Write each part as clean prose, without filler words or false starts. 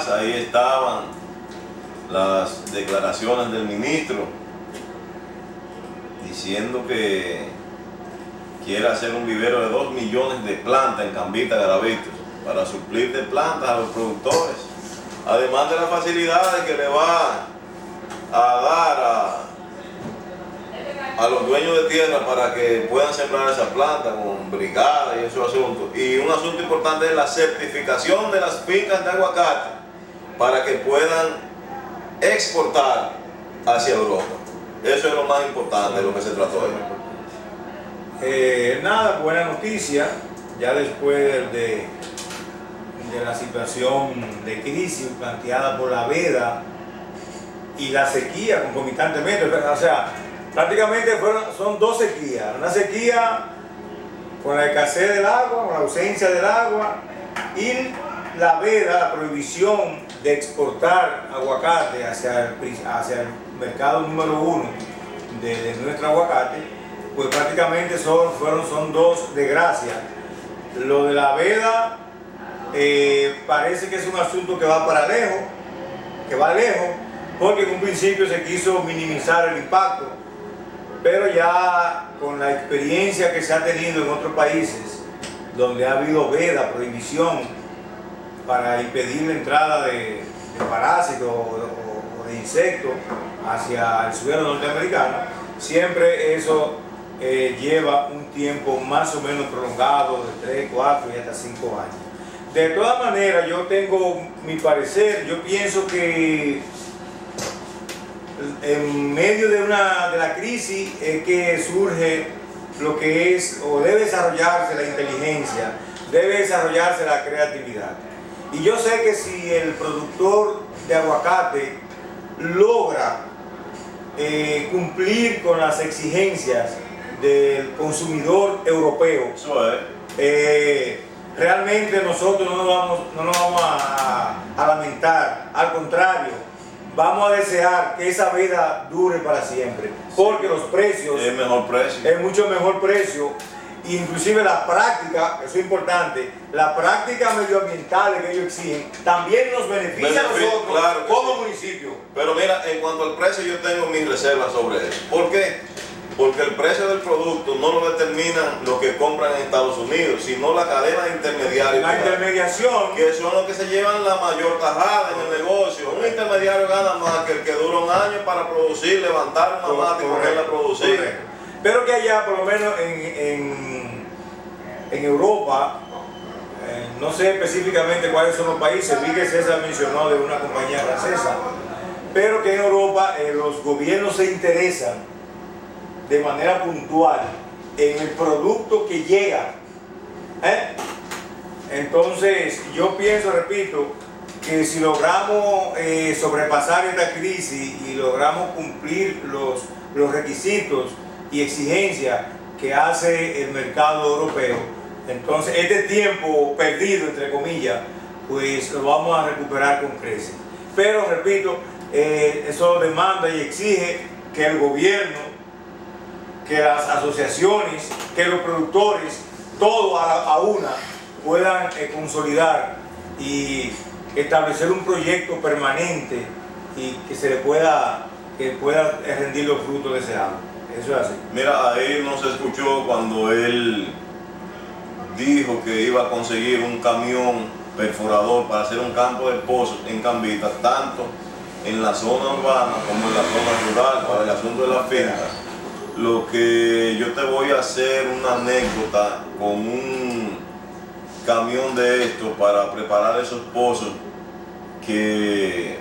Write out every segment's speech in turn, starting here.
además ahí estaban las declaraciones del ministro diciendo que quiere hacer un vivero de 2 millones de plantas en Cambita, Garavitos, para suplir de plantas a los productores, además de las facilidades que le va a dar a los dueños de tierra para que puedan sembrar esas plantas con brigadas y esos asuntos. Y un asunto importante es la certificación de las fincas de aguacate para que puedan exportar hacia Europa. Eso es lo más importante de lo que se trató hoy. Nada, buena noticia, ya después de la situación de crisis planteada por la veda y la sequía concomitantemente, o sea, prácticamente son dos sequías, una sequía con la escasez del agua, con la ausencia del agua, y la veda, la prohibición de exportar aguacate hacia el mercado número 1 de nuestro aguacate, pues prácticamente son dos desgracias. Lo de la veda parece que es un asunto que va lejos, porque en un principio se quiso minimizar el impacto, pero ya con la experiencia que se ha tenido en otros países, donde ha habido veda, prohibición para impedir la entrada de parásitos o de insectos hacia el suelo norteamericano, siempre eso lleva un tiempo más o menos prolongado de 3, 4 y hasta 5 años. De todas maneras, yo tengo mi parecer. Yo pienso que en medio de la crisis es que surge lo que es, o debe desarrollarse la inteligencia, debe desarrollarse la creatividad. Y yo sé que si el productor de aguacate logra cumplir con las exigencias del consumidor europeo, realmente nosotros no nos vamos a lamentar, al contrario, vamos a desear que esa veda dure para siempre, porque los precios es mucho mejor precio, inclusive la práctica, eso es importante, la práctica medioambiental que ellos exigen también nos beneficia a nosotros, claro, como municipio. Pero mira, en cuanto al precio, yo tengo mis reservas sobre eso. ¿Por qué? Porque el precio del producto no lo determinan los que compran en Estados Unidos, sino la cadena de intermediarios. La intermediación. Que son los que se llevan la mayor tajada en el negocio. Un intermediario gana más que el que dura un año para producir, levantar una mata y ponerla a producir. Correcto. Pero que allá, por lo menos en Europa, no sé específicamente cuáles son los países, vi que César mencionó de una compañía francesa, pero que en Europa los gobiernos se interesan de manera puntual en el producto que llega. Entonces yo pienso, repito, que si logramos sobrepasar esta crisis y logramos cumplir los requisitos y exigencias que hace el mercado europeo, entonces este tiempo perdido, entre comillas, pues lo vamos a recuperar con creces. Pero repito, eso demanda y exige que el gobierno, que las asociaciones, que los productores, todos a una, puedan consolidar y establecer un proyecto permanente y que pueda rendir los frutos deseados. Eso es así. Mira, ahí no se escuchó cuando él dijo que iba a conseguir un camión perforador para hacer un campo de pozos en Cambita, tanto en la zona urbana como en la zona rural, para el asunto de las fincas. Lo que yo te voy a hacer una anécdota con un camión de esto para preparar esos pozos que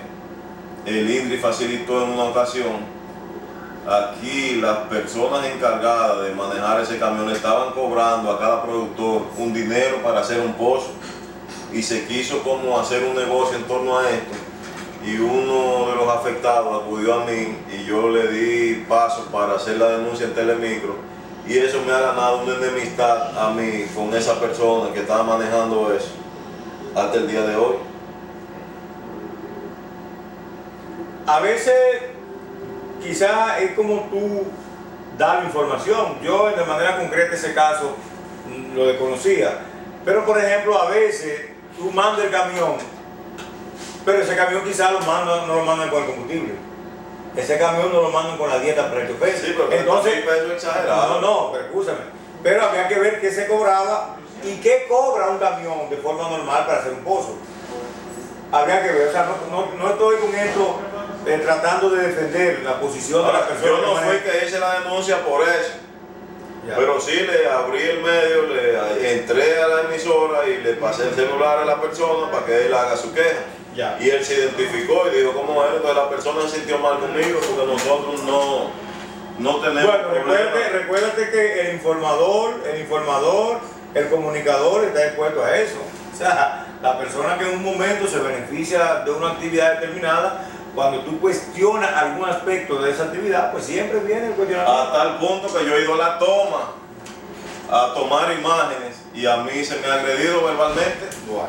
el INDRI facilitó en una ocasión. Aquí las personas encargadas de manejar ese camión estaban cobrando a cada productor un dinero para hacer un pozo, y se quiso como hacer un negocio en torno a esto, y uno de los afectados acudió a mí y yo le di paso para hacer la denuncia en Telemicro, y eso me ha ganado una enemistad a mí con esa persona que estaba manejando eso hasta el día de hoy. A veces quizá es como tú das la información. Yo de manera concreta ese caso lo desconocía, pero por ejemplo a veces tú mandas el camión Pero ese camión quizás no lo mandan con el combustible. Ese camión no lo mandan con la dieta para el chofer. Sí, pero entonces, es exagerado. No, pero escúchame. Pero había que ver qué se cobraba y qué cobra un camión de forma normal para hacer un pozo. Habría que ver, o sea, no estoy con esto tratando de defender la posición de la persona. Yo no fui que hice la denuncia por eso. Ya. Pero sí le abrí el medio, le entré a la emisora y le pasé el celular a la persona para que él haga su queja. Ya. Y él se identificó y dijo cómo es, entonces la persona se sintió mal conmigo porque nosotros no tenemos problema. Recuérdate que el informador, el comunicador está expuesto a eso. O sea, la persona que en un momento se beneficia de una actividad determinada, cuando tú cuestionas algún aspecto de esa actividad, pues siempre viene el cuestionamiento. A tal punto que yo he ido a la toma a tomar imágenes y a mí se me ha agredido verbalmente. Bueno,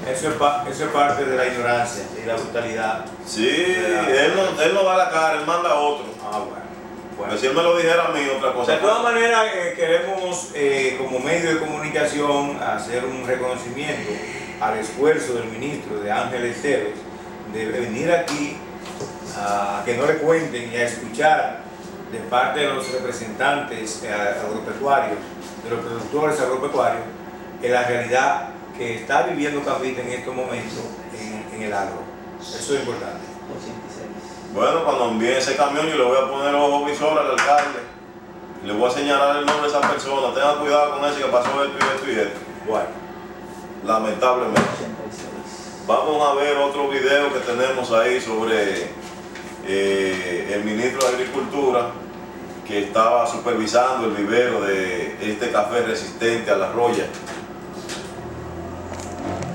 eso es parte de la ignorancia y la brutalidad. Sí, él no da la cara, él manda a otro. Bueno. Porque si él me lo dijera a mí, otra cosa. De todas maneras, queremos como medio de comunicación hacer un reconocimiento al esfuerzo del ministro de Ángel Esteves de venir aquí a que no le cuenten y a escuchar de parte de los representantes agropecuarios, de los productores agropecuarios, la realidad que está viviendo Cambita en estos momentos en el agro. Eso es importante. Bueno, cuando envíe ese camión yo le voy a poner ojo visor al alcalde, le voy a señalar el nombre de esa persona, tenga cuidado con ese que pasó esto y esto y esto. Bueno, lamentablemente. Vamos a ver otro video que tenemos ahí sobre el ministro de Agricultura que estaba supervisando el vivero de este café resistente a la roya.